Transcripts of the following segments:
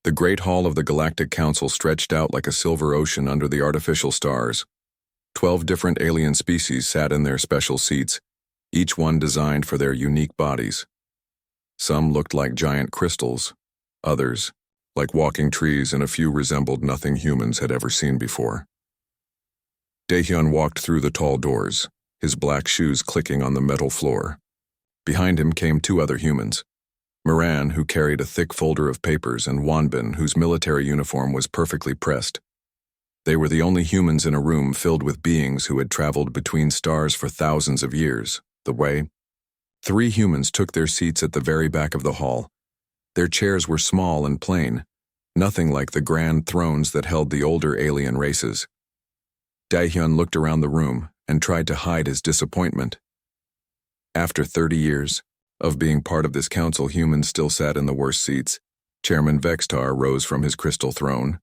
The Great Hall of the Galactic Council stretched out like a silver ocean under the artificial stars. 12 different alien species sat in their special seats, each one designed for their unique bodies. Some looked like giant crystals, others like walking trees, and a few resembled nothing humans had ever seen before. Daehyun walked through the tall doors, his black shoes clicking on the metal floor. Behind him came two other humans, Moran, who carried a thick folder of papers, and Wonbin, whose military uniform was perfectly pressed. They were the only humans in a room filled with beings who had traveled between stars for thousands of years, the way. 3 humans took their seats at the very back of the hall. Their chairs were small and plain, nothing like the grand thrones that held the older alien races. Daehyun looked around the room and tried to hide his disappointment. After 30 years of being part of this council, humans still sat in the worst seats. Chairman Vextar rose from his crystal throne.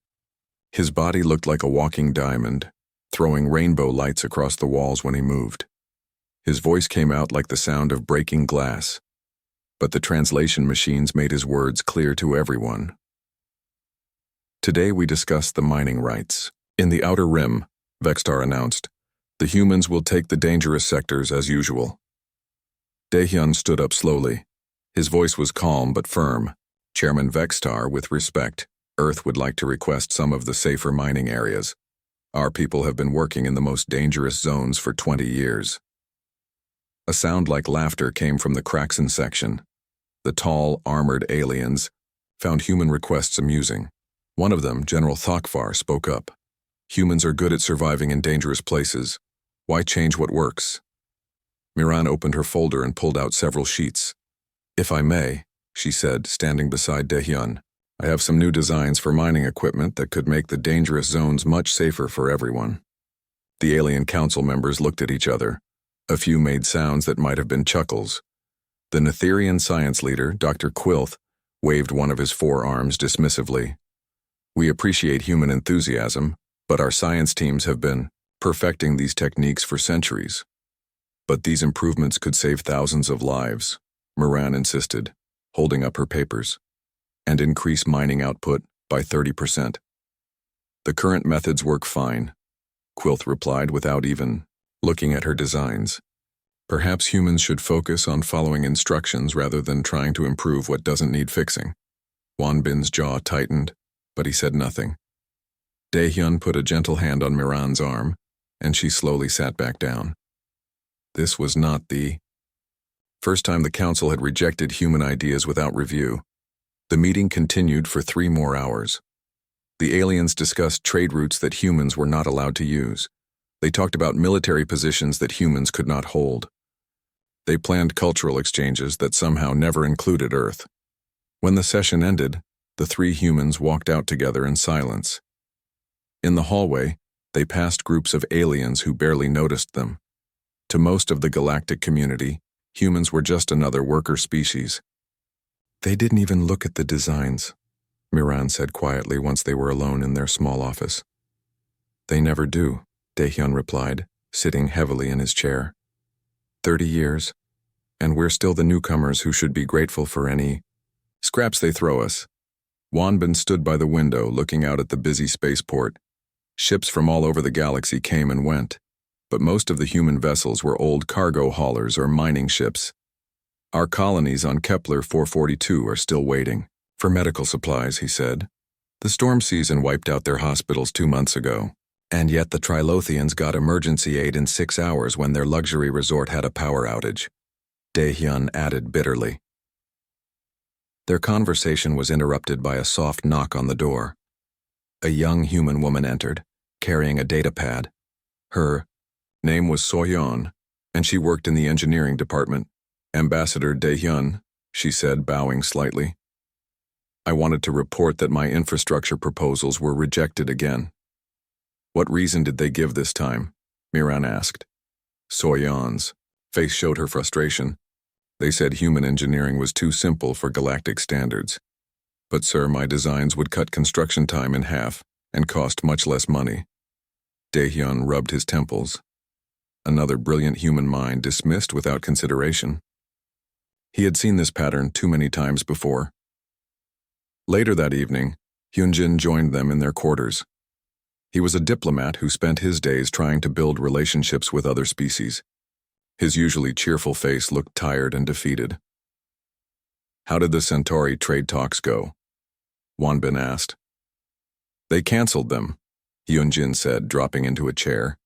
His body looked like a walking diamond, throwing rainbow lights across the walls when he moved. His voice came out like the sound of breaking glass, but the translation machines made his words clear to everyone. Today we discuss the mining rights. In the Outer Rim, Vextar announced, the humans will take the dangerous sectors as usual. Daehyun stood up slowly. His voice was calm but firm. Chairman Vextar, with respect, Earth would like to request some of the safer mining areas. Our people have been working in the most dangerous zones for 20 years. A sound like laughter came from the Kraxon section. The tall, armored aliens found human requests amusing. One of them, General Thokvar, spoke up. Humans are good at surviving in dangerous places. Why change what works? Miran opened her folder and pulled out several sheets. If I may, she said, standing beside Daehyun, I have some new designs for mining equipment that could make the dangerous zones much safer for everyone. The alien council members looked at each other. A few made sounds that might have been chuckles. The Netherian science leader, Dr. Quilth, waved one of his forearms dismissively. We appreciate human enthusiasm, but our science teams have been perfecting these techniques for centuries. But these improvements could save thousands of lives, Moran insisted, holding up her papers, and increase mining output by 30%. The current methods work fine, Quilth replied without even looking at her designs. Perhaps humans should focus on following instructions rather than trying to improve what doesn't need fixing. Wonbin's jaw tightened, but he said nothing. Daehyun put a gentle hand on Miran's arm, and she slowly sat back down. This was not the first time the council had rejected human ideas without review. The meeting continued for 3 more hours. The aliens discussed trade routes that humans were not allowed to use. They talked about military positions that humans could not hold. They planned cultural exchanges that somehow never included Earth. When the session ended, the 3 humans walked out together in silence. In the hallway, they passed groups of aliens who barely noticed them. To most of the galactic community, humans were just another worker species. They didn't even look at the designs, Miran said quietly once they were alone in their small office. They never do, Daehyun replied, sitting heavily in his chair. 30 years, and we're still the newcomers who should be grateful for any scraps they throw us. Wonbin stood by the window looking out at the busy spaceport. Ships from all over the galaxy came and went, but most of the human vessels were old cargo haulers or mining ships. Our colonies on Kepler 442 are still waiting for medical supplies, he said. The storm season wiped out their hospitals 2 months ago. And yet the Trilothians got emergency aid in 6 hours when their luxury resort had a power outage, Daehyun added bitterly. Their conversation was interrupted by a soft knock on the door. A young human woman entered, carrying a data pad. Her name was Soyeon, and she worked in the engineering department. Ambassador Daehyun, she said, bowing slightly. I wanted to report that my infrastructure proposals were rejected again. What reason did they give this time? Miran asked. Soyeon's face showed her frustration. They said human engineering was too simple for galactic standards. But sir, my designs would cut construction time in half and cost much less money. Daehyun rubbed his temples. Another brilliant human mind dismissed without consideration. He had seen this pattern too many times before. Later that evening, Hyunjin joined them in their quarters. He was a diplomat who spent his days trying to build relationships with other species. His usually cheerful face looked tired and defeated. "How did the Centauri trade talks go?" Wanbin asked. "They canceled them," Hyunjin said, dropping into a chair.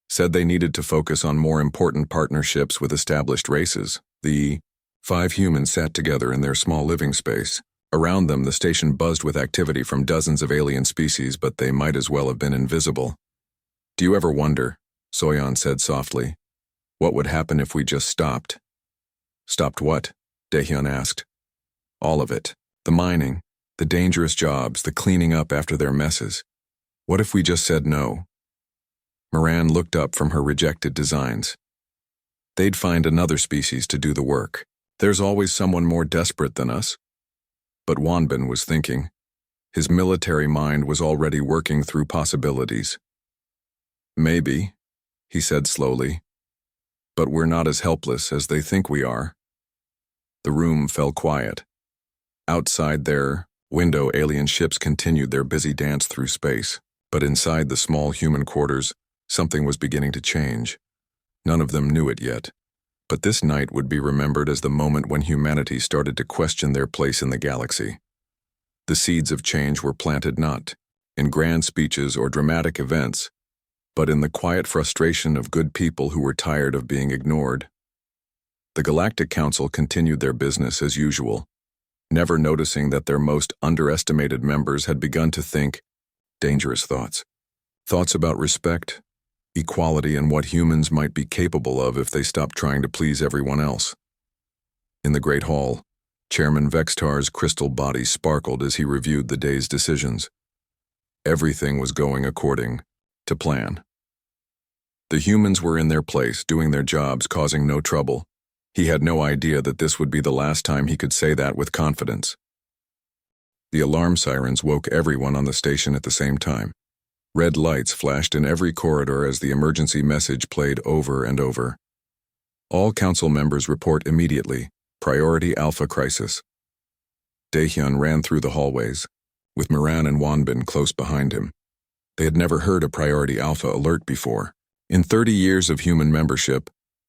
"Said they needed to focus on more important partnerships with established races." The 5 humans sat together in their small living space. Around them, the station buzzed with activity from dozens of alien species, but they might as well have been invisible. "Do you ever wonder," Soyeon said softly, "what would happen if we just stopped?" "Stopped what?" Daehyun asked. "All of it. The mining, the dangerous jobs, the cleaning up after their messes. What if we just said no?" Moran looked up from her rejected designs. "They'd find another species to do the work. There's always someone more desperate than us." But Wanbin was thinking. His military mind was already working through possibilities. "Maybe," he said slowly, "but we're not as helpless as they think we are." The room fell quiet. Outside their window, alien ships continued their busy dance through space, but inside the small human quarters, something was beginning to change. None of them knew it yet, but this night would be remembered as the moment when humanity started to question their place in the galaxy. The seeds of change were planted not in grand speeches or dramatic events, but in the quiet frustration of good people who were tired of being ignored. The Galactic Council continued their business as usual, never noticing that their most underestimated members had begun to think dangerous thoughts. Thoughts about respect, equality, and what humans might be capable of if they stopped trying to please everyone else. In the Great Hall, Chairman Vextar's crystal body sparkled as he reviewed the day's decisions. Everything was going according to plan. The humans were in their place, doing their jobs, causing no trouble. He had no idea that this would be the last time he could say that with confidence. The alarm sirens woke everyone on the station at the same time. Red lights flashed in every corridor as the emergency message played over and over. "All council members report immediately. Priority Alpha crisis." Daehyun ran through the hallways, with Moran and Wanbin close behind him. They had never heard a Priority Alpha alert before. In 30 years of human membership,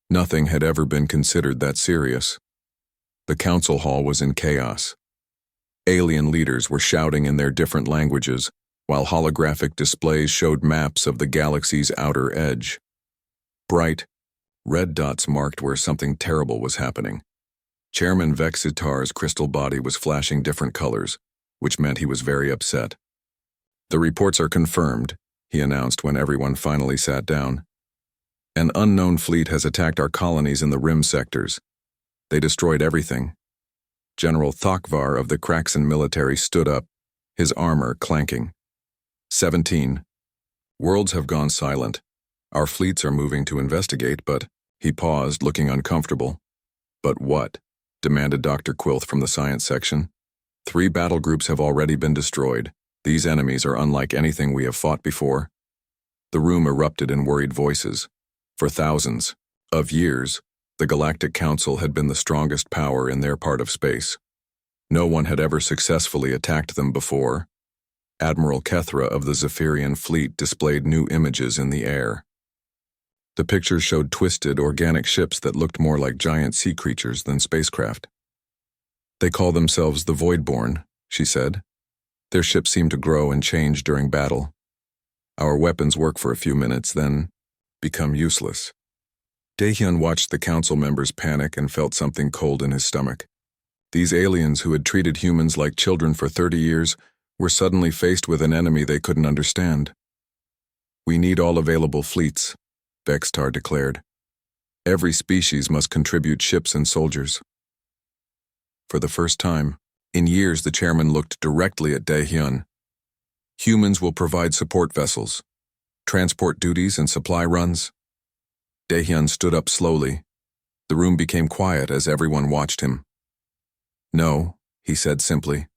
nothing had ever been considered that serious. The council hall was in chaos. Alien leaders were shouting in their different languages, while holographic displays showed maps of the galaxy's outer edge. Bright, red dots marked where something terrible was happening. Chairman Vexitar's crystal body was flashing different colors, which meant he was very upset. "The reports are confirmed," he announced when everyone finally sat down. "An unknown fleet has attacked our colonies in the rim sectors. They destroyed everything." General Thakvar of the Kraxan military stood up, his armor clanking. 17. Worlds have gone silent. Our fleets are moving to investigate, but he paused, looking uncomfortable. "But what?" demanded Dr. Quilth from the science section. 3 battle groups have already been destroyed. These enemies are unlike anything we have fought before." The room erupted in worried voices. For thousands of years, the Galactic Council had been the strongest power in their part of space. No one had ever successfully attacked them before. Admiral Kethra of the Zephyrian fleet displayed new images in the air. The pictures showed twisted, organic ships that looked more like giant sea creatures than spacecraft. "They call themselves the Voidborn," she said. "Their ships seem to grow and change during battle. Our weapons work for a few minutes, then become useless." Daehyun watched the council members panic and felt something cold in his stomach. These aliens who had treated humans like children for 30 years were suddenly faced with an enemy they couldn't understand. "We need all available fleets," Vextar declared. "Every species must contribute ships and soldiers." For the first time in years, the chairman looked directly at Daehyun. "Humans will provide support vessels, transport duties, and supply runs." Daehyun stood up slowly. The room became quiet as everyone watched him. "No," he said simply.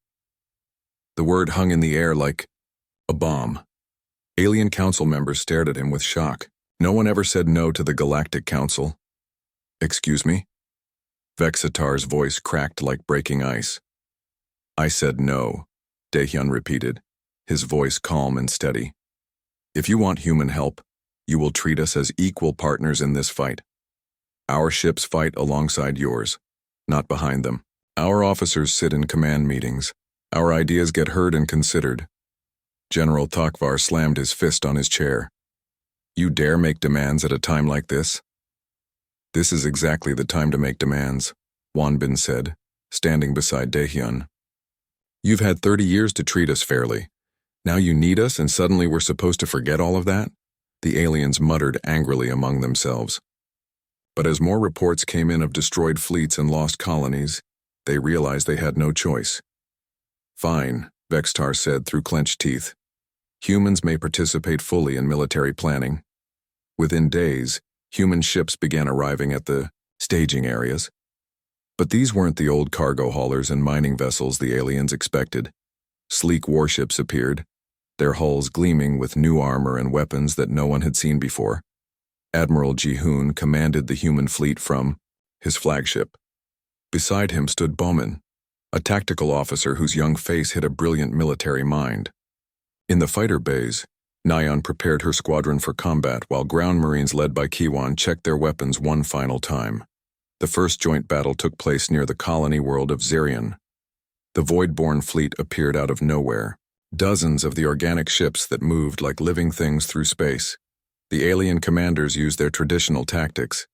The word hung in the air like a bomb. Alien council members stared at him with shock. No one ever said no to the Galactic Council. "Excuse me?" Vexitar's voice cracked like breaking ice. "I said no. Daehyun repeated, his voice calm and steady. If you want human help, you will treat us as equal partners in this fight. Our ships fight alongside yours, not behind them. Our officers sit in command meetings. Our ideas get heard and considered. General Takvar slammed his fist on his chair. You dare make demands at a time like this? This is exactly the time to make demands, Wanbin said, standing beside Daehyun. You've had 30 years to treat us fairly. Now you need us and suddenly we're supposed to forget all of that? The aliens muttered angrily among themselves. But as more reports came in of destroyed fleets and lost colonies, they realized they had no choice. Fine, Vextar said through clenched teeth. Humans may participate fully in military planning. Within days, human ships began arriving at the staging areas. But these weren't the old cargo haulers and mining vessels the aliens expected. Sleek warships appeared, their hulls gleaming with new armor and weapons that no one had seen before. Admiral Ji-hoon commanded the human fleet from his flagship. Beside him stood Bowman, a tactical officer whose young face hid a brilliant military mind. In the fighter bays, Nyan prepared her squadron for combat while ground marines led by Kiwan checked their weapons one final time. The first joint battle took place near the colony world of Zerion. The Voidborn fleet appeared out of nowhere. Dozens of the organic ships that moved like living things through space. The alien commanders used their traditional tactics.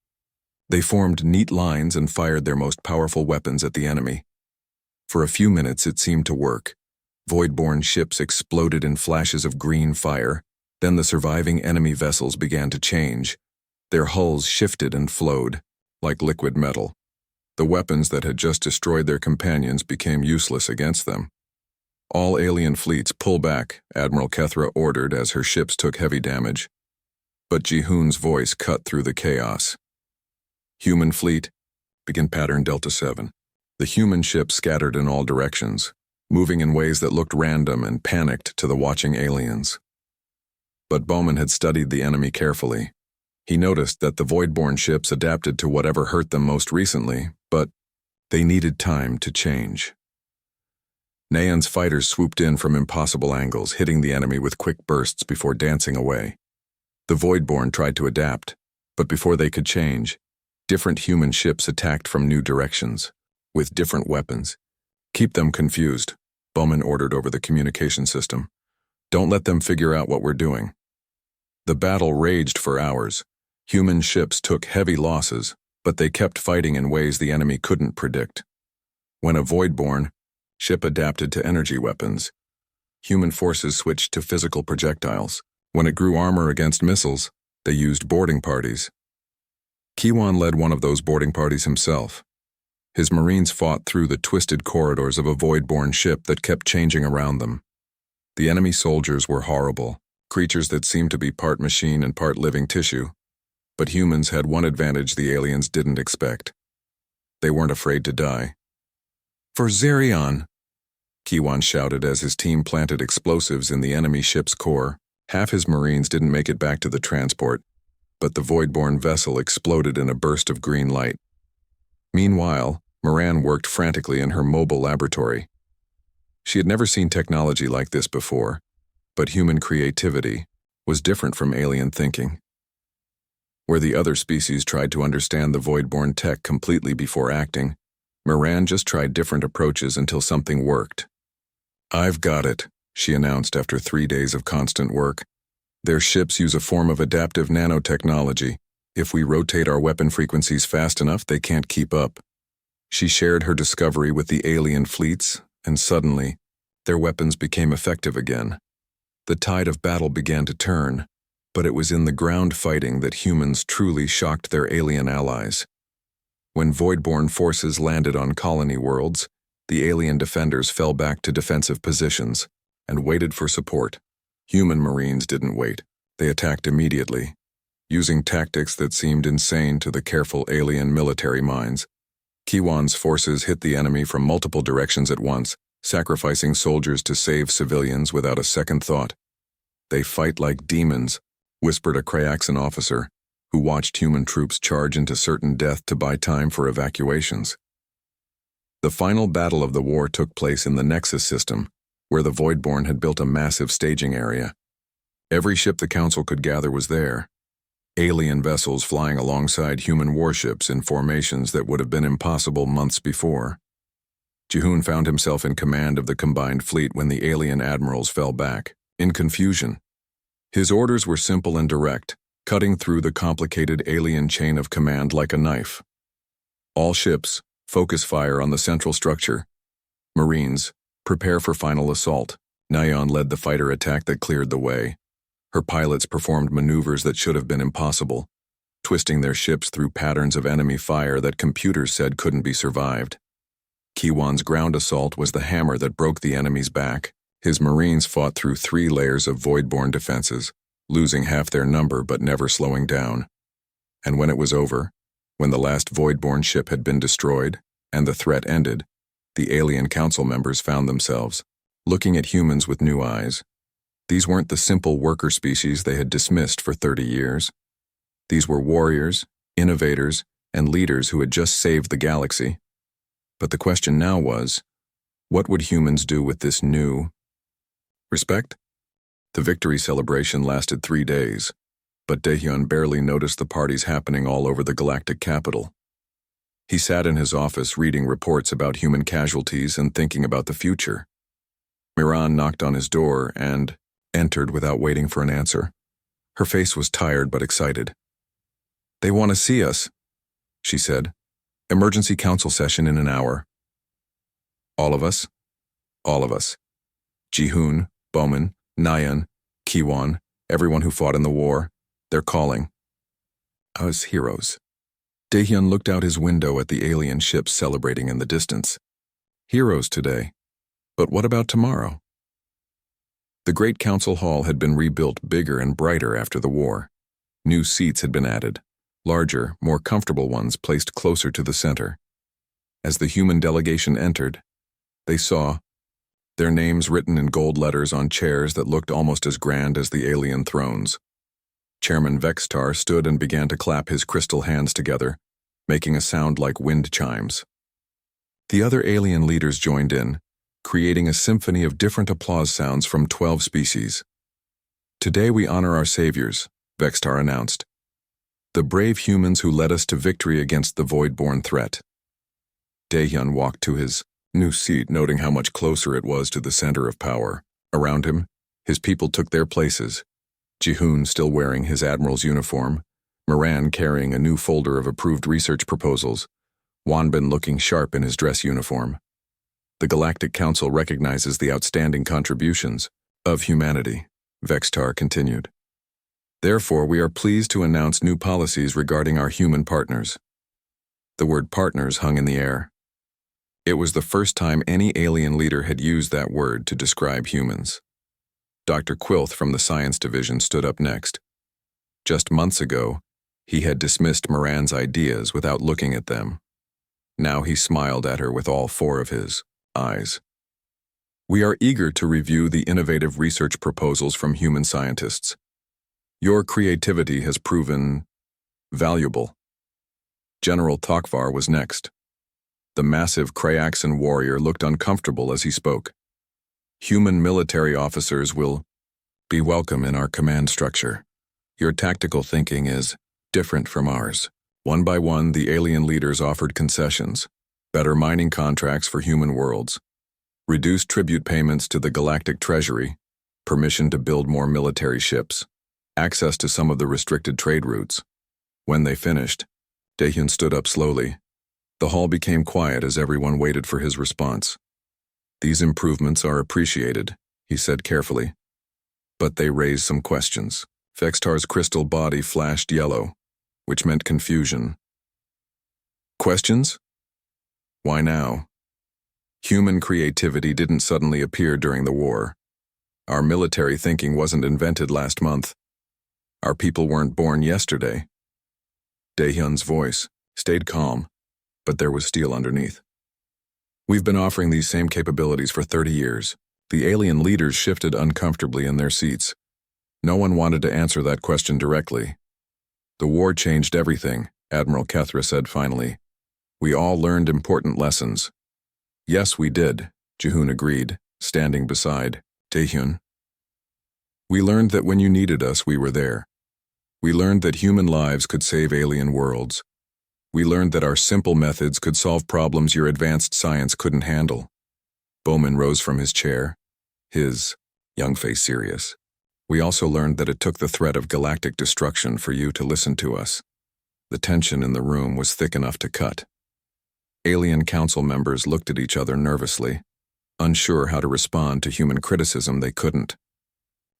They formed neat lines and fired their most powerful weapons at the enemy. For a few minutes it seemed to work. Voidborn ships exploded in flashes of green fire, then the surviving enemy vessels began to change. Their hulls shifted and flowed, like liquid metal. The weapons that had just destroyed their companions became useless against them. All alien fleets pull back, Admiral Kethra ordered as her ships took heavy damage. But Ji-hoon's voice cut through the chaos. Human fleet, begin pattern Delta 7. The human ships scattered in all directions, moving in ways that looked random and panicked to the watching aliens. But Bowman had studied the enemy carefully. He noticed that the Voidborn ships adapted to whatever hurt them most recently, but they needed time to change. Nayan's fighters swooped in from impossible angles, hitting the enemy with quick bursts before dancing away. The Voidborn tried to adapt, but before they could change, different human ships attacked from new directions, with different weapons. Keep them confused, Bowman ordered over the communication system. Don't let them figure out what we're doing. The battle raged for hours. Human ships took heavy losses, but they kept fighting in ways the enemy couldn't predict. When a Voidborn ship adapted to energy weapons, human forces switched to physical projectiles. When it grew armor against missiles, they used boarding parties. Kiwan led one of those boarding parties himself. His marines fought through the twisted corridors of a Voidborn ship that kept changing around them. The enemy soldiers were horrible, creatures that seemed to be part machine and part living tissue. But humans had one advantage the aliens didn't expect. They weren't afraid to die. For Zerion, Kiwan shouted as his team planted explosives in the enemy ship's core. Half his marines didn't make it back to the transport, but the Voidborn vessel exploded in a burst of green light. Meanwhile, Moran worked frantically in her mobile laboratory. She had never seen technology like this before, but human creativity was different from alien thinking. Where the other species tried to understand the Voidborn tech completely before acting, Moran just tried different approaches until something worked. I've got it, she announced after 3 days of constant work. Their ships use a form of adaptive nanotechnology. If we rotate our weapon frequencies fast enough, they can't keep up. She shared her discovery with the alien fleets, and suddenly, their weapons became effective again. The tide of battle began to turn, but it was in the ground fighting that humans truly shocked their alien allies. When Voidborn forces landed on colony worlds, the alien defenders fell back to defensive positions and waited for support. Human marines didn't wait. They attacked immediately, using tactics that seemed insane to the careful alien military minds. Kiwan's forces hit the enemy from multiple directions at once, sacrificing soldiers to save civilians without a second thought. They fight like demons, whispered a Krayaxan officer, who watched human troops charge into certain death to buy time for evacuations. The final battle of the war took place in the Nexus system, where the Voidborn had built a massive staging area. Every ship the Council could gather was there. Alien vessels flying alongside human warships in formations that would have been impossible months before. Jihoon found himself in command of the combined fleet when the alien admirals fell back, in confusion. His orders were simple and direct, cutting through the complicated alien chain of command like a knife. All ships, focus fire on the central structure. Marines, prepare for final assault. Nayeon led the fighter attack that cleared the way. Her pilots performed maneuvers that should have been impossible, twisting their ships through patterns of enemy fire that computers said couldn't be survived. Kiwon's ground assault was the hammer that broke the enemy's back. His Marines fought through 3 layers of Voidborn defenses, losing half their number but never slowing down. And when it was over, when the last Voidborn ship had been destroyed and the threat ended, the alien council members found themselves looking at humans with new eyes. These weren't the simple worker species they had dismissed for 30 years. These were warriors, innovators, and leaders who had just saved the galaxy. But the question now was, what would humans do with this new respect? The victory celebration lasted 3 days, but Daehyun barely noticed the parties happening all over the galactic capital. He sat in his office reading reports about human casualties and thinking about the future. Miran knocked on his door and entered without waiting for an answer. Her face was tired but excited. "They want to see us," she said. "Emergency council session in an hour." "All of us?" "All of us. Jihoon, Bowman, Nayeon, Kiwon, everyone who fought in the war. They're calling us heroes." Daehyun looked out his window at the alien ships celebrating in the distance. Heroes today. But what about tomorrow? The Great Council Hall had been rebuilt bigger and brighter after the war. New seats had been added, larger, more comfortable ones placed closer to the center. As the human delegation entered, they saw their names written in gold letters on chairs that looked almost as grand as the alien thrones. Chairman Vextar stood and began to clap his crystal hands together, making a sound like wind chimes. The other alien leaders joined in, creating a symphony of different applause sounds from 12 species. "Today we honor our saviors," Vextar announced. "The brave humans who led us to victory against the Voidborn threat." Daehyun walked to his new seat, noting how much closer it was to the center of power. Around him, his people took their places. Jihoon still wearing his admiral's uniform, Miran carrying a new folder of approved research proposals, Wanbin looking sharp in his dress uniform. The Galactic Council recognizes the outstanding contributions of humanity, Vextar continued. Therefore, we are pleased to announce new policies regarding our human partners. The word partners hung in the air. It was the first time any alien leader had used that word to describe humans. Dr. Quilth from the Science Division stood up next. Just months ago, he had dismissed Miran's ideas without looking at them. Now he smiled at her with all 4 of his eyes. "We are eager to review the innovative research proposals from human scientists. Your creativity has proven valuable." General Tokvar was next. The massive Krayaxan warrior looked uncomfortable as he spoke. "Human military officers will be welcome in our command structure. Your tactical thinking is different from ours." One by one, the alien leaders offered concessions. Better mining contracts for human worlds, reduced tribute payments to the galactic treasury, permission to build more military ships, access to some of the restricted trade routes. When they finished, Daehyun stood up slowly. The hall became quiet as everyone waited for his response. "These improvements are appreciated," he said carefully. "But they raise some questions." Vextar's crystal body flashed yellow, which meant confusion. "Questions? Why now?" Human creativity didn't suddenly appear during the war. Our military thinking wasn't invented last month. Our people weren't born yesterday. Daehyun's voice stayed calm, but there was steel underneath. "We've been offering these same capabilities for 30 years. The alien leaders shifted uncomfortably in their seats. No one wanted to answer that question directly. "The war changed everything," Admiral Kethra said finally. "We all learned important lessons." "Yes, we did," Jihoon agreed, standing beside Taehyun. We learned that when you needed us, we were there. We learned that human lives could save alien worlds. We learned that our simple methods could solve problems your advanced science couldn't handle. Bowman rose from his chair, his young face serious. We also learned that it took the threat of galactic destruction for you to listen to us. The tension in the room was thick enough to cut. Alien council members looked at each other nervously, unsure how to respond to human criticism they couldn't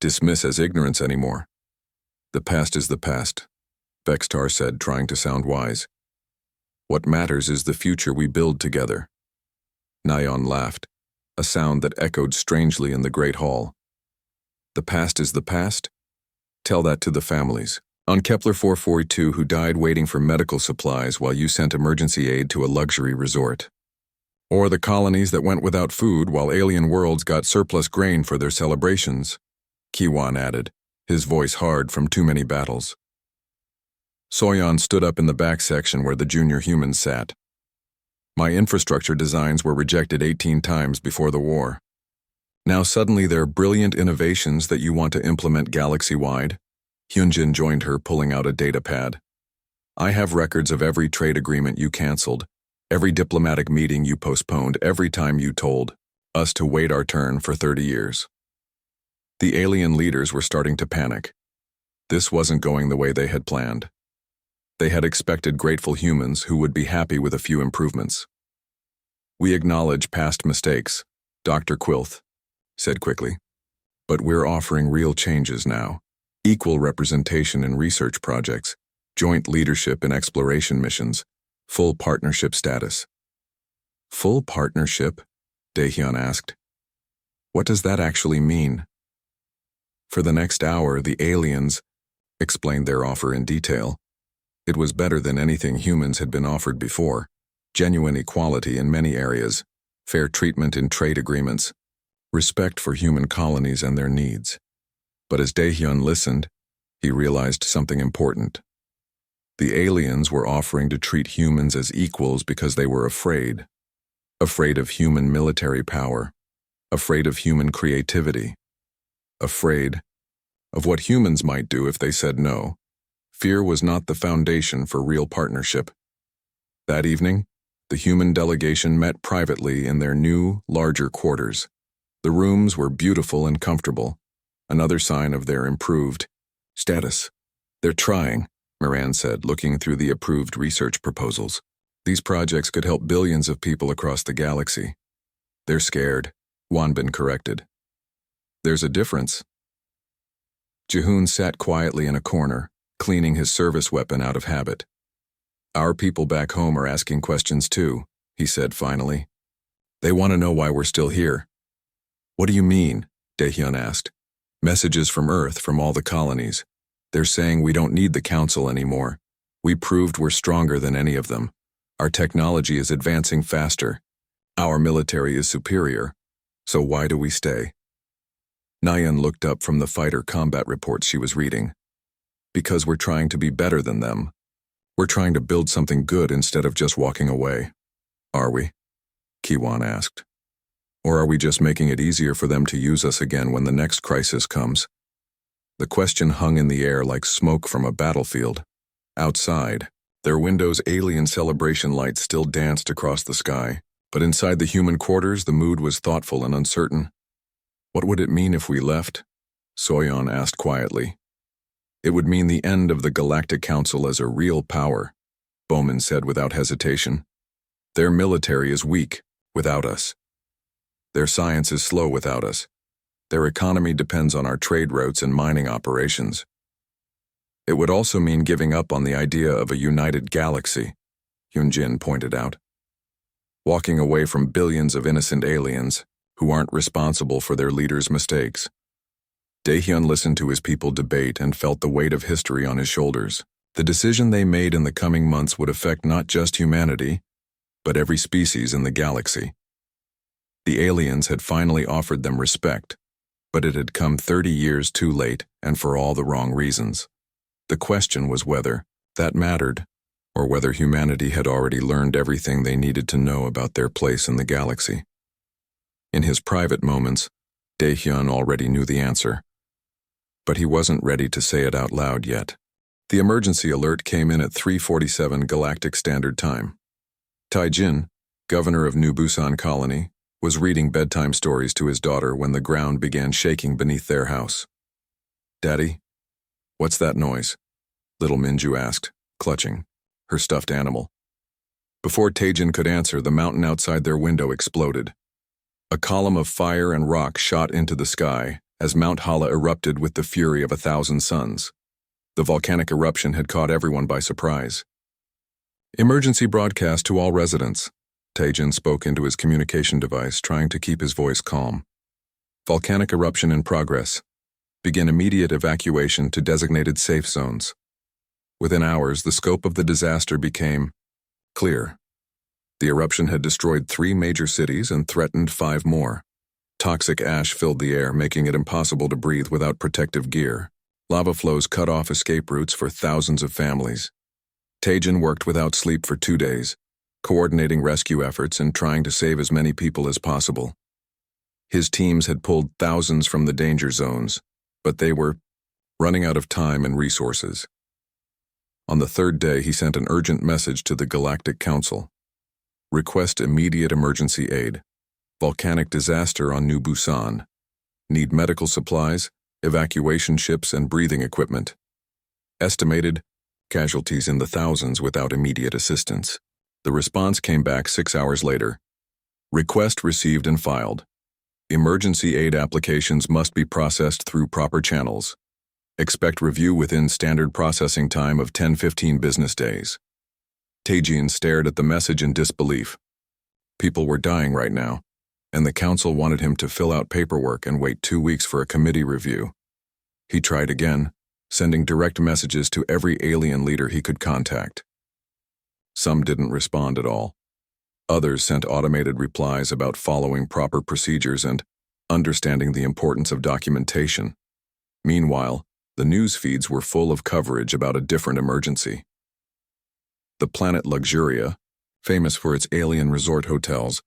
dismiss as ignorance anymore. The past is the past, Vextar said, trying to sound wise. What matters is the future we build together. Nyan laughed, a sound that echoed strangely in the Great Hall. The past is the past? Tell that to the families on Kepler 442 who died waiting for medical supplies while you sent emergency aid to a luxury resort. Or the colonies that went without food while alien worlds got surplus grain for their celebrations, Kiwan added, his voice hard from too many battles. Soyeon stood up in the back section where the junior humans sat. My infrastructure designs were rejected 18 times before the war. Now suddenly they're brilliant innovations that you want to implement galaxy-wide? Hyunjin joined her, pulling out a data pad. I have records of every trade agreement you canceled, every diplomatic meeting you postponed, every time you told us to wait our turn for 30 years. The alien leaders were starting to panic. This wasn't going the way they had planned. They had expected grateful humans who would be happy with a few improvements. We acknowledge past mistakes, Dr. Quilth said quickly. But we're offering real changes now. Equal representation in research projects, joint leadership in exploration missions, full partnership status. Full partnership? Daehyun asked. What does that actually mean? For the next hour, the aliens explained their offer in detail. It was better than anything humans had been offered before. Genuine equality in many areas, fair treatment in trade agreements, respect for human colonies and their needs. But as Daehyun listened, he realized something important. The aliens were offering to treat humans as equals because they were afraid. Afraid of human military power. Afraid of human creativity. Afraid of what humans might do if they said no. Fear was not the foundation for real partnership. That evening, the human delegation met privately in their new, larger quarters. The rooms were beautiful and comfortable, another sign of their improved status. They're trying, Moran said, looking through the approved research proposals. These projects could help billions of people across the galaxy. They're scared, Wanbin corrected. There's a difference. Jihoon sat quietly in a corner, cleaning his service weapon out of habit. Our people back home are asking questions too, he said finally. They want to know why we're still here. What do you mean? Daehyun asked. Messages from Earth from all the colonies. They're saying we don't need the Council anymore. We proved we're stronger than any of them. Our technology is advancing faster. Our military is superior. So why do we stay? Nyan looked up from the fighter combat reports she was reading. Because we're trying to be better than them. We're trying to build something good instead of just walking away. Are we? Kiwan asked. Or are we just making it easier for them to use us again when the next crisis comes? The question hung in the air like smoke from a battlefield. Outside, their windows' alien celebration lights still danced across the sky, but inside the human quarters the mood was thoughtful and uncertain. What would it mean if we left? Soyeon asked quietly. It would mean the end of the Galactic Council as a real power, Bowman said without hesitation. Their military is weak without us. Their science is slow without us. Their economy depends on our trade routes and mining operations. It would also mean giving up on the idea of a united galaxy, Hyunjin pointed out. Walking away from billions of innocent aliens who aren't responsible for their leaders' mistakes. Daehyun listened to his people debate and felt the weight of history on his shoulders. The decision they made in the coming months would affect not just humanity, but every species in the galaxy. The aliens had finally offered them respect, but it had come 30 years too late and for all the wrong reasons. The question was whether that mattered, or whether humanity had already learned everything they needed to know about their place in the galaxy. In his private moments, Daehyun already knew the answer, but he wasn't ready to say it out loud yet. The emergency alert came in at 3:47 Galactic Standard Time. Taijin, governor of New Busan Colony, was reading bedtime stories to his daughter when the ground began shaking beneath their house. "Daddy, what's that noise?" little Minju asked, clutching her stuffed animal. Before Taijin could answer, the mountain outside their window exploded. A column of fire and rock shot into the sky as Mount Hala erupted with the fury of 1,000 suns. The volcanic eruption had caught everyone by surprise. "Emergency broadcast to all residents," Taijin spoke into his communication device, trying to keep his voice calm. "Volcanic eruption in progress. Begin immediate evacuation to designated safe zones." Within hours, the scope of the disaster became clear. The eruption had destroyed 3 major cities and threatened 5 more. Toxic ash filled the air, making it impossible to breathe without protective gear. Lava flows cut off escape routes for thousands of families. Taijin worked without sleep for 2 days, coordinating rescue efforts and trying to save as many people as possible. His teams had pulled thousands from the danger zones, but they were running out of time and resources. On the 3rd day, he sent an urgent message to the Galactic Council. "Request immediate emergency aid. Volcanic disaster on New Busan. Need medical supplies, evacuation ships, and breathing equipment. Estimated casualties in the thousands without immediate assistance." The response came back 6 hours later. "Request received and filed. Emergency aid applications must be processed through proper channels. Expect review within standard processing time of 10-15 business days." Taijin stared at the message in disbelief. People were dying right now, and the council wanted him to fill out paperwork and wait 2 weeks for a committee review. He tried again, sending direct messages to every alien leader he could contact. Some didn't respond at all. Others sent automated replies about following proper procedures and understanding the importance of documentation. Meanwhile, the news feeds were full of coverage about a different emergency. The planet Luxuria, famous for its alien resort hotels,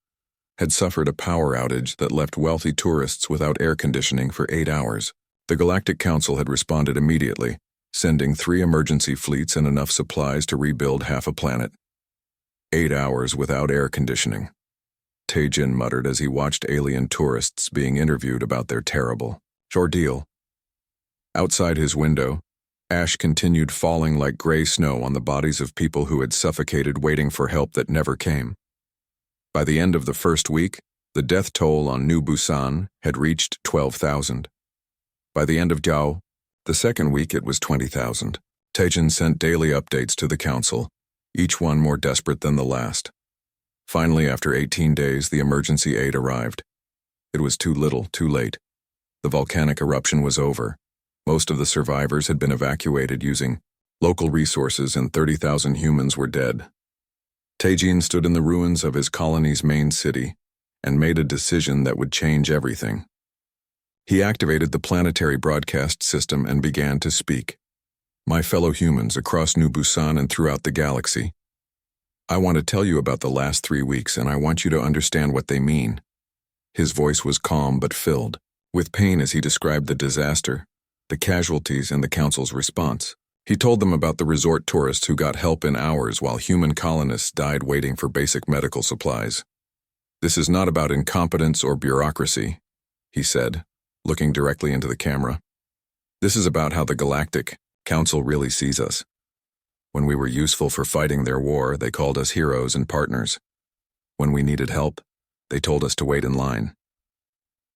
had suffered a power outage that left wealthy tourists without air conditioning for 8 hours. The Galactic Council had responded immediately, sending 3 emergency fleets and enough supplies to rebuild half a planet. 8 hours without air conditioning, Taijin muttered as he watched alien tourists being interviewed about their terrible ordeal. Outside his window, ash continued falling like gray snow on the bodies of people who had suffocated waiting for help that never came. By the end of the first week, the death toll on New Busan had reached 12,000. By the end of Gao, the second week, it was 20,000. Taijin sent daily updates to the council, each one more desperate than the last. Finally, after 18 days, the emergency aid arrived. It was too little, too late. The volcanic eruption was over. Most of the survivors had been evacuated using local resources, and 30,000 humans were dead. Taijin stood in the ruins of his colony's main city and made a decision that would change everything. He activated the planetary broadcast system and began to speak. "My fellow humans across New Busan and throughout the galaxy, I want to tell you about the last 3 weeks, and I want you to understand what they mean." His voice was calm but filled with pain as he described the disaster, the casualties, and the council's response. He told them about the resort tourists who got help in hours while human colonists died waiting for basic medical supplies. "This is not about incompetence or bureaucracy," he said, looking directly into the camera. "This is about how the Galactic Council really sees us. When we were useful for fighting their war, they called us heroes and partners. When we needed help, they told us to wait in line."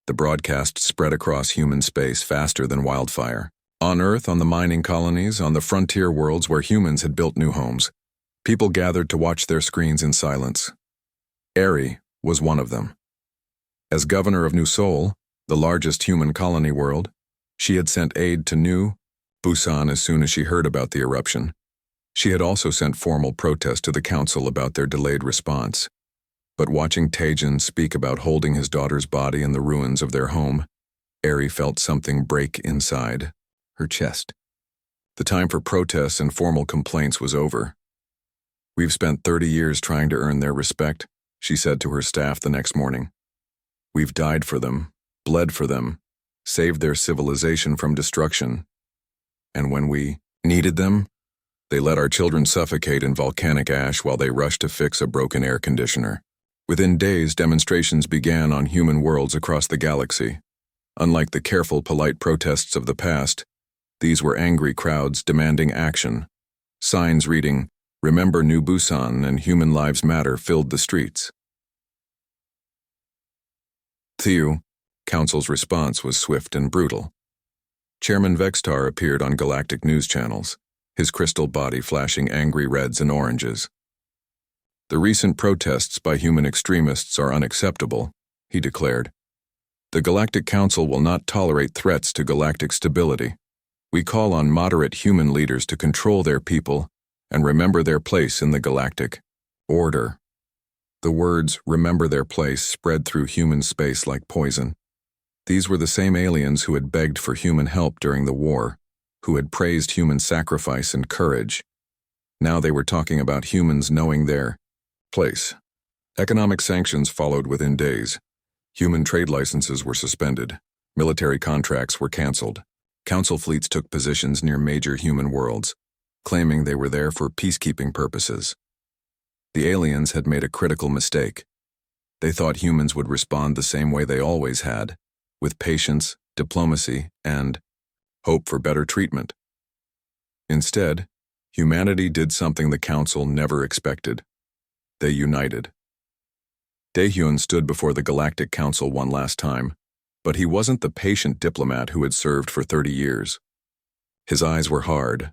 The broadcast spread across human space faster than wildfire. On Earth, on the mining colonies, on the frontier worlds where humans had built new homes, people gathered to watch their screens in silence. Eri was one of them. As governor of New Seoul, the largest human colony world, she had sent aid to New Busan as soon as she heard about the eruption. She had also sent formal protest to the council about their delayed response. But watching Taijin speak about holding his daughter's body in the ruins of their home, Eri felt something break inside her chest. The time for protests and formal complaints was over. "We've spent 30 years trying to earn their respect," she said to her staff the next morning. We've died for them, bled for them, saved their civilization from destruction. And when we needed them, they let our children suffocate in volcanic ash while they rushed to fix a broken air conditioner. Within days, demonstrations began on human worlds across the galaxy. Unlike the careful, polite protests of the past, these were angry crowds demanding action. Signs reading, "Remember New Busan" and "Human Lives Matter" filled the streets. Thieu, Council's response was swift and brutal. Chairman Vextar appeared on galactic news channels, his crystal body flashing angry reds and oranges. "The recent protests by human extremists are unacceptable," he declared. "The Galactic Council will not tolerate threats to galactic stability. We call on moderate human leaders to control their people and remember their place in the galactic order." The words "remember their place" spread through human space like poison. These were the same aliens who had begged for human help during the war, who had praised human sacrifice and courage. Now they were talking about humans knowing their place. Economic sanctions followed within days. Human trade licenses were suspended. Military contracts were canceled. Council fleets took positions near major human worlds, claiming they were there for peacekeeping purposes. The aliens had made a critical mistake. They thought humans would respond the same way they always had, with patience, diplomacy, and hope for better treatment. Instead, humanity did something the Council never expected. They united. Daehyun stood before the Galactic Council one last time, but he wasn't the patient diplomat who had served for 30 years. His eyes were hard,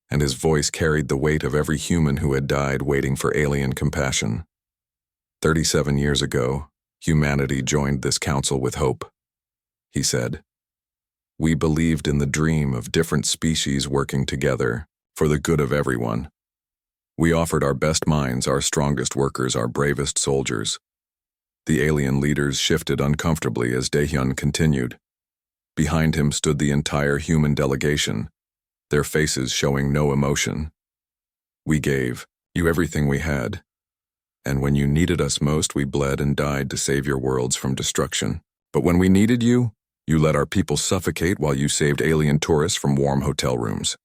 and his voice carried the weight of every human who had died waiting for alien compassion. 37 years ago, humanity joined this council with hope. He said, "We believed in the dream of different species working together for the good of everyone. We offered our best minds, our strongest workers, our bravest soldiers." The alien leaders shifted uncomfortably as Daehyun continued. Behind him stood the entire human delegation, their faces showing no emotion. "We gave you everything we had, and when you needed us most, we bled and died to save your worlds from destruction. But when we needed you, you let our people suffocate while you saved alien tourists from warm hotel rooms."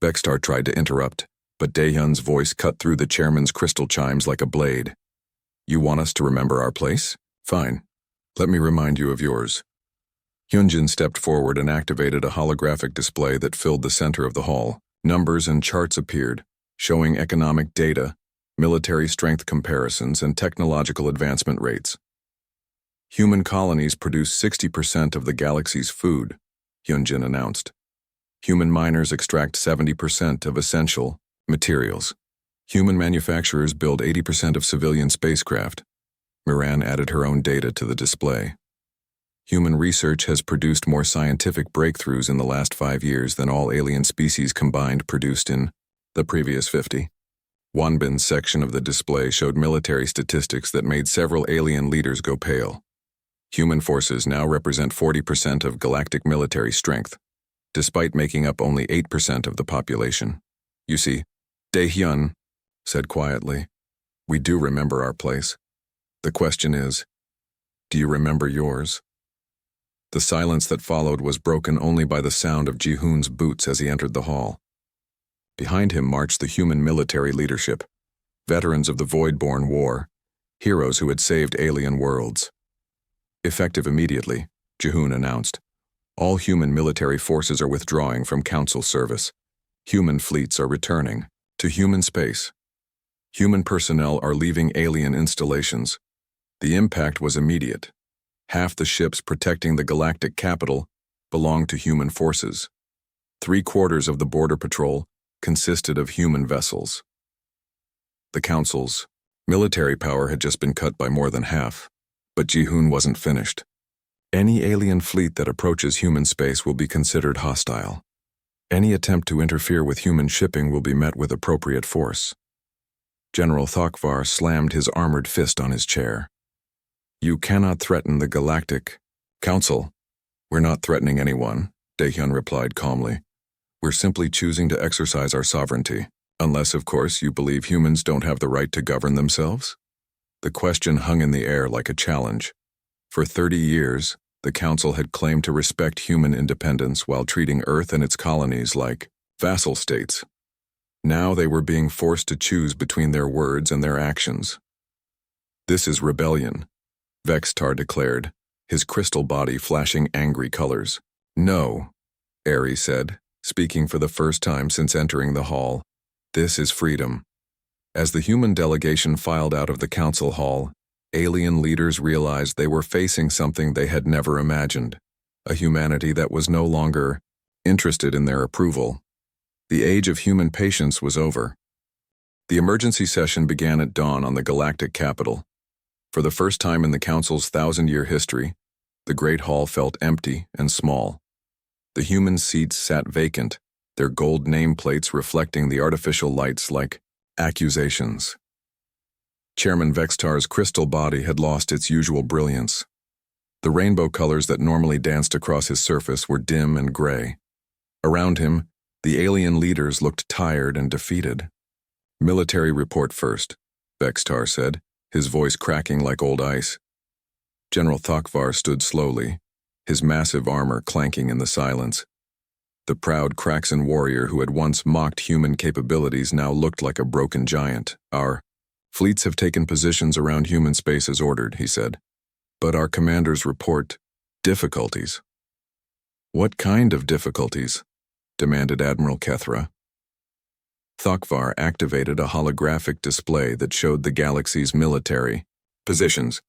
Vextar tried to interrupt, but Daehyun's voice cut through the chairman's crystal chimes like a blade. "You want us to remember our place? Fine. Let me remind you of yours." Hyunjin stepped forward and activated a holographic display that filled the center of the hall. Numbers and charts appeared, showing economic data, military strength comparisons, and technological advancement rates. "Human colonies produce 60% of the galaxy's food," Hyunjin announced. "Human miners extract 70% of essential materials. Human manufacturers build 80% of civilian spacecraft." Miran added her own data to the display. "Human research has produced more scientific breakthroughs in the last 5 years than all alien species combined produced in the previous 50. Wanbin's section of the display showed military statistics that made several alien leaders go pale. Human forces now represent 40% of galactic military strength, despite making up only 8% of the population. "You see," Daehyun said quietly, "we do remember our place. The question is, do you remember yours?" The silence that followed was broken only by the sound of Ji-hoon's boots as he entered the hall. Behind him marched the human military leadership, veterans of the Void-born War, heroes who had saved alien worlds. "Effective immediately," Ji-hoon announced, "all human military forces are withdrawing from Council service. Human fleets are returning to human space. Human personnel are leaving alien installations." The impact was immediate. Half the ships protecting the galactic capital belonged to human forces. 3/4 of the border patrol consisted of human vessels. The Council's military power had just been cut by more than half, but Ji-hoon wasn't finished. "Any alien fleet that approaches human space will be considered hostile. Any attempt to interfere with human shipping will be met with appropriate force." General Thokvar slammed his armored fist on his chair. "You cannot threaten the Galactic Council." "We're not threatening anyone," Daehyun replied calmly. "We're simply choosing to exercise our sovereignty, unless, of course, you believe humans don't have the right to govern themselves." The question hung in the air like a challenge. For 30 years, the Council had claimed to respect human independence while treating Earth and its colonies like vassal states. Now they were being forced to choose between their words and their actions. "This is rebellion," Vextar declared, his crystal body flashing angry colors. "No," Aerie said, speaking for the first time since entering the hall. "This is freedom." As the human delegation filed out of the council hall, alien leaders realized they were facing something they had never imagined, a humanity that was no longer interested in their approval. The age of human patience was over. The emergency session began at dawn on the galactic capital. For the first time in the Council's 1,000-year history, the Great Hall felt empty and small. The human seats sat vacant, their gold nameplates reflecting the artificial lights like accusations. Chairman Vextar's crystal body had lost its usual brilliance. The rainbow colors that normally danced across his surface were dim and gray. Around him, the alien leaders looked tired and defeated. "Military report first," Vextar said, his voice cracking like old ice. General Thakvar stood slowly, his massive armor clanking in the silence. The proud Kraxan warrior who had once mocked human capabilities now looked like a broken giant. "Our fleets have taken positions around human space as ordered," he said. "But our commanders report difficulties." "What kind of difficulties?" demanded Admiral Kethra. Thakvar activated a holographic display that showed the galaxy's military positions.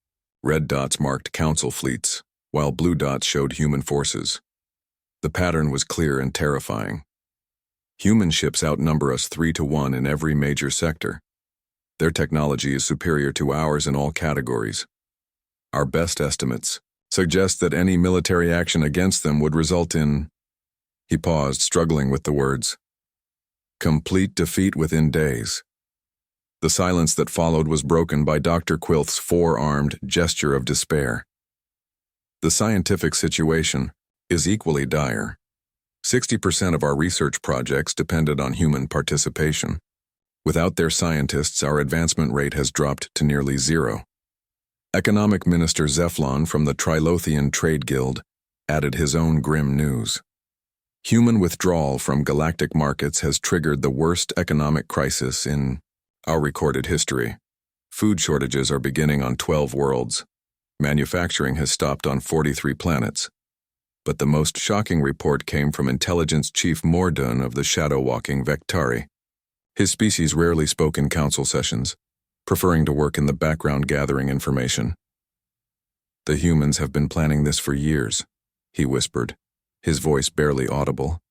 Red dots marked council fleets, while blue dots showed human forces. The pattern was clear and terrifying. "Human ships outnumber us 3-1 in every major sector. Their technology is superior to ours in all categories. Our best estimates suggest that any military action against them would result in..." He paused, struggling with the words. "Complete defeat within days." The silence that followed was broken by Dr. Quilth's four-armed gesture of despair. "The scientific situation is equally dire. 60% of our research projects depended on human participation. Without their scientists, our advancement rate has dropped to nearly zero." Economic Minister Zephlon from the Trilothian Trade Guild added his own grim news. "Human withdrawal from galactic markets has triggered the worst economic crisis in our recorded history. Food shortages are beginning on 12 worlds. Manufacturing has stopped on 43 planets. But the most shocking report came from Intelligence Chief Mordun of the shadow-walking Vectari. His species rarely spoke in council sessions, preferring to work in the background gathering information. "The humans have been planning this for years," he whispered, his voice barely audible.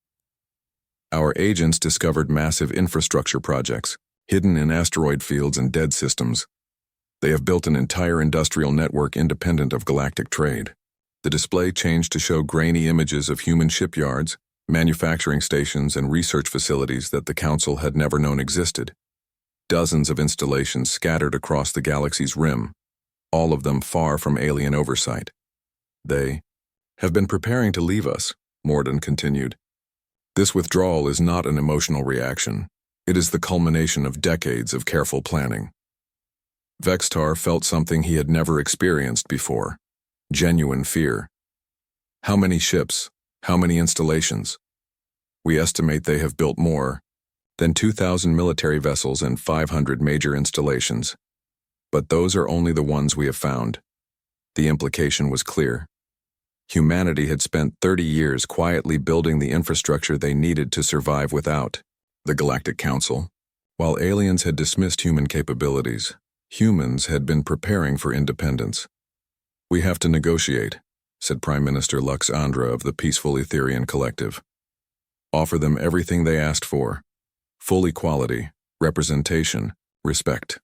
"Our agents discovered massive infrastructure projects, hidden in asteroid fields and dead systems. They have built an entire industrial network independent of galactic trade." The display changed to show grainy images of human shipyards, manufacturing stations, and research facilities that the Council had never known existed. Dozens of installations scattered across the galaxy's rim, all of them far from alien oversight. "They have been preparing to leave us," Mordun continued. "This withdrawal is not an emotional reaction. It is the culmination of decades of careful planning." Vextar felt something he had never experienced before: genuine fear. "How many ships? How many installations?" "We estimate they have built more than 2,000 military vessels and 500 major installations. But those are only the ones we have found." The implication was clear. Humanity had spent 30 years quietly building the infrastructure they needed to survive without the Galactic Council. While aliens had dismissed human capabilities, humans had been preparing for independence. "We have to negotiate," said Prime Minister Lux Andra of the Peaceful Etherian Collective. "Offer them everything they asked for: full equality, representation, respect."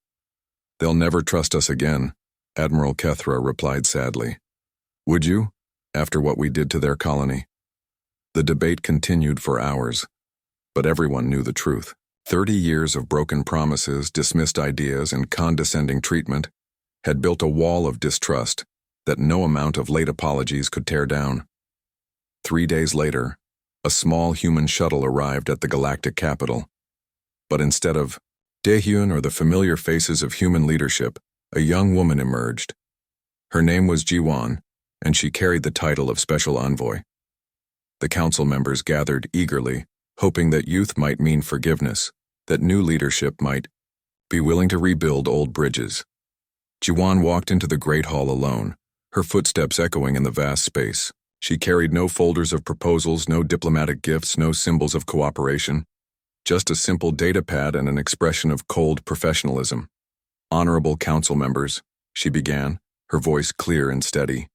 "They'll never trust us again," Admiral Kethra replied sadly. "Would you, after what we did to their colony?" The debate continued for hours, but everyone knew the truth. 30 years of broken promises, dismissed ideas, and condescending treatment had built a wall of distrust that no amount of late apologies could tear down. 3 days later, a small human shuttle arrived at the galactic capital. But instead of Daehyun or the familiar faces of human leadership, a young woman emerged. Her name was Jiwan, and she carried the title of Special Envoy. The council members gathered eagerly, hoping that youth might mean forgiveness, that new leadership might be willing to rebuild old bridges. Jiwan walked into the great hall alone, her footsteps echoing in the vast space. She carried no folders of proposals, no diplomatic gifts, no symbols of cooperation, just a simple data pad and an expression of cold professionalism. Honorable council members, she began, her voice clear and steady.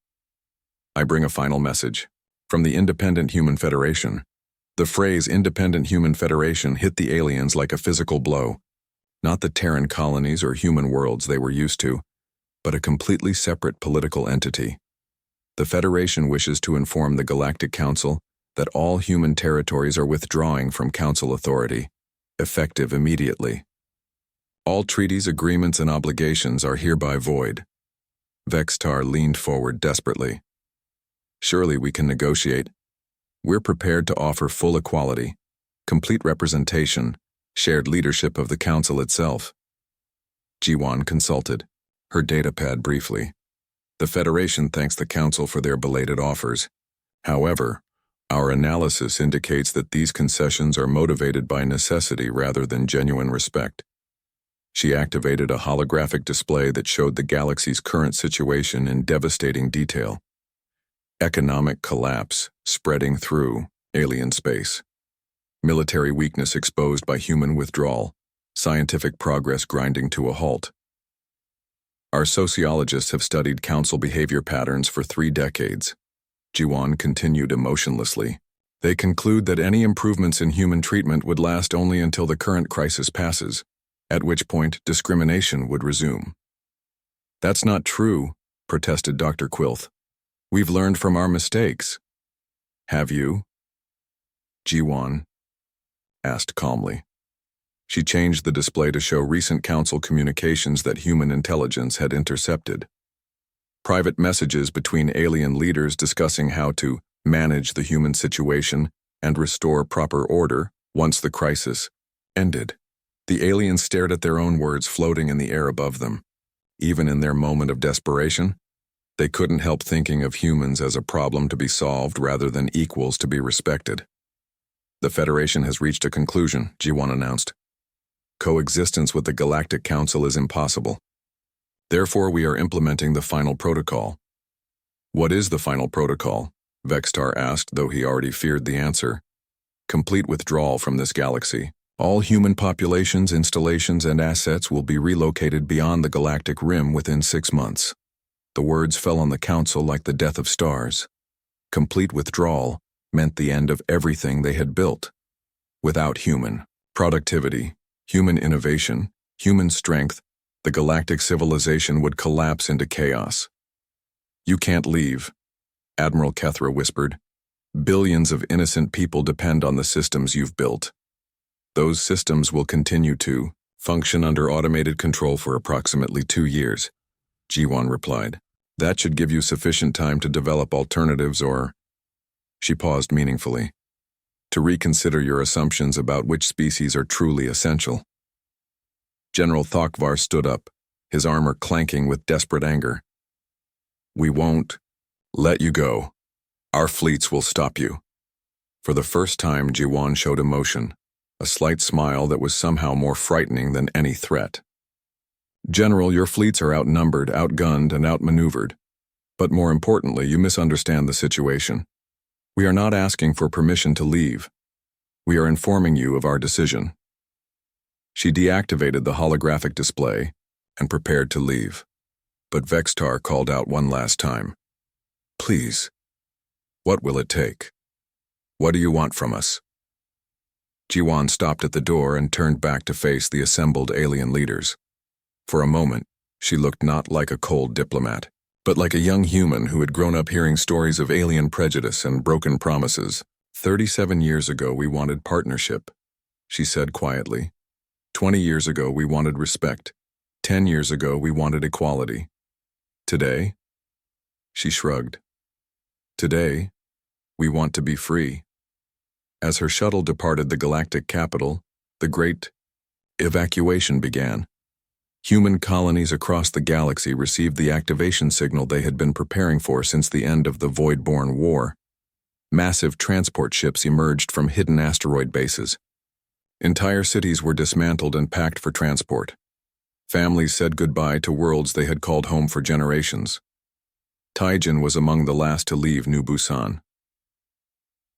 I bring a final message. From the Independent Human Federation. The phrase Independent Human Federation hit the aliens like a physical blow. Not the Terran colonies or human worlds they were used to, but a completely separate political entity. The Federation wishes to inform the Galactic Council that all human territories are withdrawing from Council authority, effective immediately. All treaties, agreements, and obligations are hereby void. Vextar leaned forward desperately. Surely we can negotiate. We're prepared to offer full equality, complete representation, shared leadership of the Council itself. Jiwan consulted, her datapad briefly. The Federation thanks the Council for their belated offers. However, our analysis indicates that these concessions are motivated by necessity rather than genuine respect. She activated a holographic display that showed the galaxy's current situation in devastating detail. Economic collapse spreading through alien space. Military weakness exposed by human withdrawal. Scientific progress grinding to a halt. Our sociologists have studied Council behavior patterns for 3 decades. Jiwan continued emotionlessly. They conclude that any improvements in human treatment would last only until the current crisis passes, at which point discrimination would resume. That's not true, protested Dr. Quilth. We've learned from our mistakes. Have you? Jiwan asked calmly. She changed the display to show recent Council communications that human intelligence had intercepted. Private messages between alien leaders discussing how to manage the human situation and restore proper order once the crisis ended. The aliens stared at their own words floating in the air above them. Even in their moment of desperation, they couldn't help thinking of humans as a problem to be solved rather than equals to be respected. The Federation has reached a conclusion, Jiwan announced. Coexistence with the Galactic Council is impossible. Therefore, we are implementing the final protocol. What is the final protocol? Vextar asked, though he already feared the answer. Complete withdrawal from this galaxy. All human populations, installations, and assets will be relocated beyond the galactic rim within 6 months. The words fell on the Council like the death of stars. Complete withdrawal meant the end of everything they had built. Without human productivity, human innovation, human strength, the galactic civilization would collapse into chaos. You can't leave, Admiral Kethra whispered. Billions of innocent people depend on the systems you've built. Those systems will continue to function under automated control for approximately 2 years, Jiwan replied. That should give you sufficient time to develop alternatives or... She paused meaningfully. To reconsider your assumptions about which species are truly essential. General Thokvar stood up, his armor clanking with desperate anger. We won't let you go. Our fleets will stop you. For the first time, Jiwan showed emotion, a slight smile that was somehow more frightening than any threat. General, your fleets are outnumbered, outgunned, and outmaneuvered. But more importantly, you misunderstand the situation. We are not asking for permission to leave. We are informing you of our decision. She deactivated the holographic display and prepared to leave. But Vextar called out one last time. Please, what will it take? What do you want from us? Jiwan stopped at the door and turned back to face the assembled alien leaders. For a moment, she looked not like a cold diplomat, but like a young human who had grown up hearing stories of alien prejudice and broken promises. 37 years ago we wanted partnership, she said quietly. 20 years ago we wanted respect. 10 years ago we wanted equality. Today? She shrugged. Today, we want to be free. As her shuttle departed the galactic capital, the great evacuation began. Human colonies across the galaxy received the activation signal they had been preparing for since the end of the Void-born War. Massive transport ships emerged from hidden asteroid bases. Entire cities were dismantled and packed for transport. Families said goodbye to worlds they had called home for generations. Taijin was among the last to leave New Busan.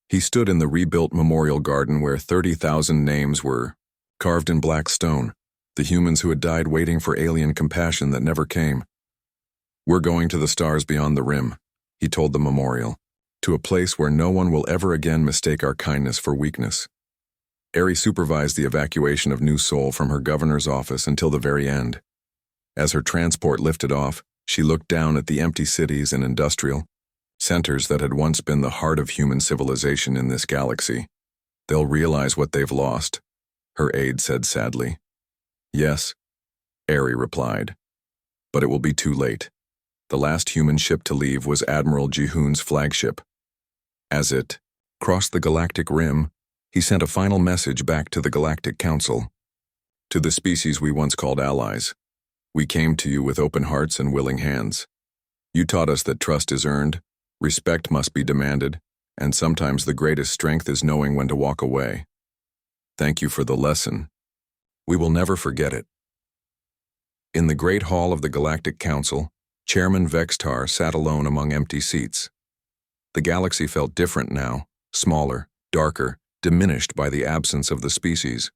He stood in the rebuilt memorial garden where 30,000 names were carved in black stone, the humans who had died waiting for alien compassion that never came. "We're going to the stars beyond the rim," he told the memorial, "to a place where no one will ever again mistake our kindness for weakness." Eri supervised the evacuation of New Seoul from her governor's office until the very end. As her transport lifted off, she looked down at the empty cities and industrial centers that had once been the heart of human civilization in this galaxy. "They'll realize what they've lost," her aide said sadly. "Yes," Eri replied, "but it will be too late." The last human ship to leave was Admiral Ji-hoon's flagship. As it crossed the galactic rim, he sent a final message back to the Galactic Council. "To the species we once called allies, we came to you with open hearts and willing hands. You taught us that trust is earned, respect must be demanded, and sometimes the greatest strength is knowing when to walk away. Thank you for the lesson. We will never forget it." In the Great Hall of the Galactic Council, Chairman Vextar sat alone among empty seats. The galaxy felt different now, smaller, darker, diminished by the absence of the species.